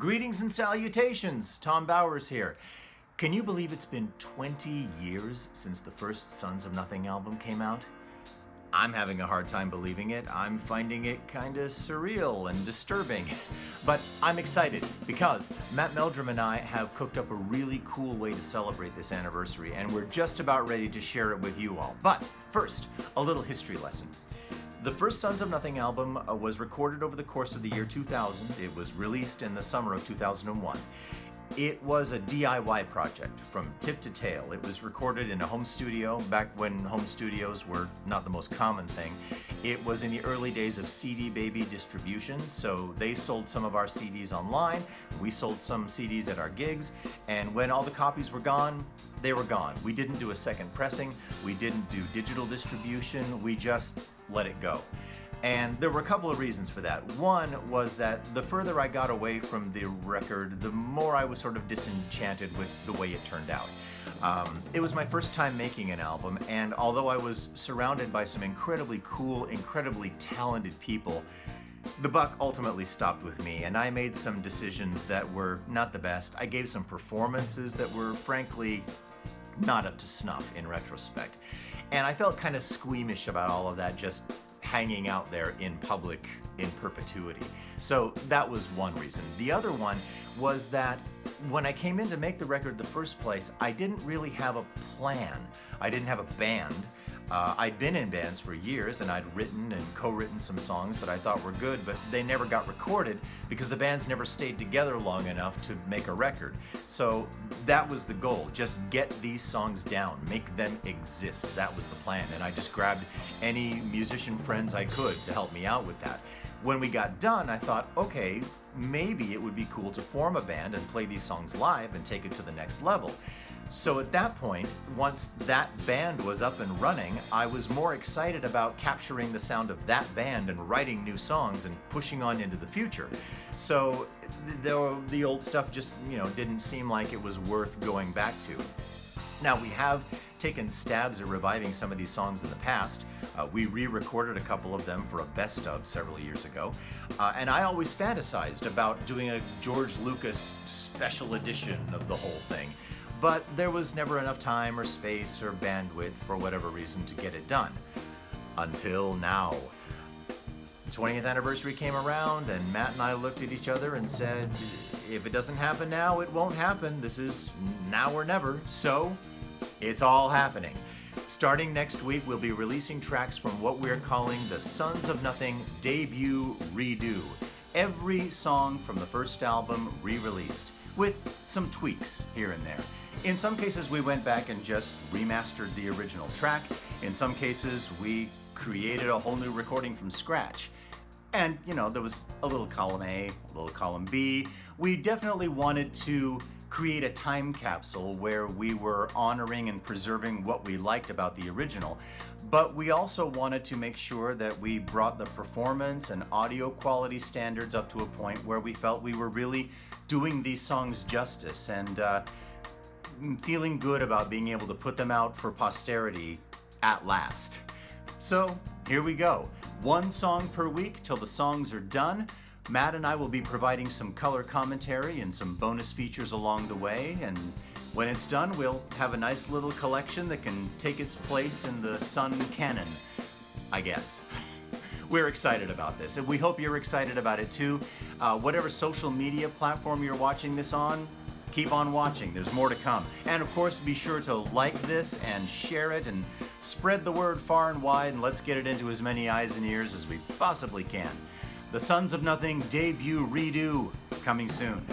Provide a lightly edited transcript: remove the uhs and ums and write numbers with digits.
Greetings and salutations, Thom Bowers here. Can you believe it's been 20 years since the first Sons of Nothing album came out? I'm having a hard time believing it. I'm finding it kinda surreal and disturbing. But I'm excited because Matt Meldrum and I have cooked up a really cool way to celebrate this anniversary, and we're just about ready to share it with you all. But first, a little history lesson. The first Sons of Nothing album was recorded over the course of the year 2000. It was released in the summer of 2001. It was a DIY project from tip to tail. It was recorded in a home studio back when home studios were not the most common thing. It was in the early days of CD Baby distribution, so they sold some of our CDs online, we sold some CDs at our gigs, and when all the copies were gone, they were gone. We didn't do a second pressing, we didn't do digital distribution, we just let it go. And there were a couple of reasons for that. One was that the further I got away from the record, the more I was sort of disenchanted with the way it turned out. It was my first time making an album, and although I was surrounded by some incredibly cool, incredibly talented people, the buck ultimately stopped with me, and I made some decisions that were not the best. I gave some performances that were, frankly, not up to snuff in retrospect. And I felt kind of squeamish about all of that just hanging out there in public in perpetuity. So that was one reason. The other one was that when I came in to make the record the first place, I didn't really have a plan. I didn't have a band. I'd been in bands for years, and I'd written and co-written some songs that I thought were good, but they never got recorded because the bands never stayed together long enough to make a record. So that was the goal, just get these songs down, make them exist. That was the plan, and I just grabbed any musician friends I could to help me out with that. When we got done, I thought, okay, maybe it would be cool to form a band and play these songs live and take it to the next level. So at that point, once that band was up and running, I was more excited about capturing the sound of that band and writing new songs and pushing on into the future. So the old stuff just, didn't seem like it was worth going back to. Now, we have taken stabs at reviving some of these songs in the past. We re-recorded a couple of them for a best of several years ago. And I always fantasized about doing a George Lucas special edition of the whole thing. But there was never enough time or space or bandwidth for whatever reason to get it done. Until now. The 20th anniversary came around, and Matt and I looked at each other and said, if it doesn't happen now, it won't happen. This is now or never. So it's all happening. Starting next week, we'll be releasing tracks from what we're calling the Sons of Nothing Debut Redo. Every song from the first album re-released, with some tweaks here and there. In some cases, we went back and just remastered the original track. In some cases, we created a whole new recording from scratch. And, there was a little column A, a little column B. We definitely wanted to create a time capsule where we were honoring and preserving what we liked about the original. But we also wanted to make sure that we brought the performance and audio quality standards up to a point where we felt we were really doing these songs justice and feeling good about being able to put them out for posterity at last. So here we go. One song per week till the songs are done. Matt and I will be providing some color commentary and some bonus features along the way, and when it's done, we'll have a nice little collection that can take its place in the SoN canon, I guess. We're excited about this, and we hope you're excited about it too. Whatever social media platform you're watching this on, keep on watching. There's more to come. And of course, be sure to like this and share it and spread the word far and wide, and let's get it into as many eyes and ears as we possibly can. The Sons of Nothing Debut Redo, coming soon.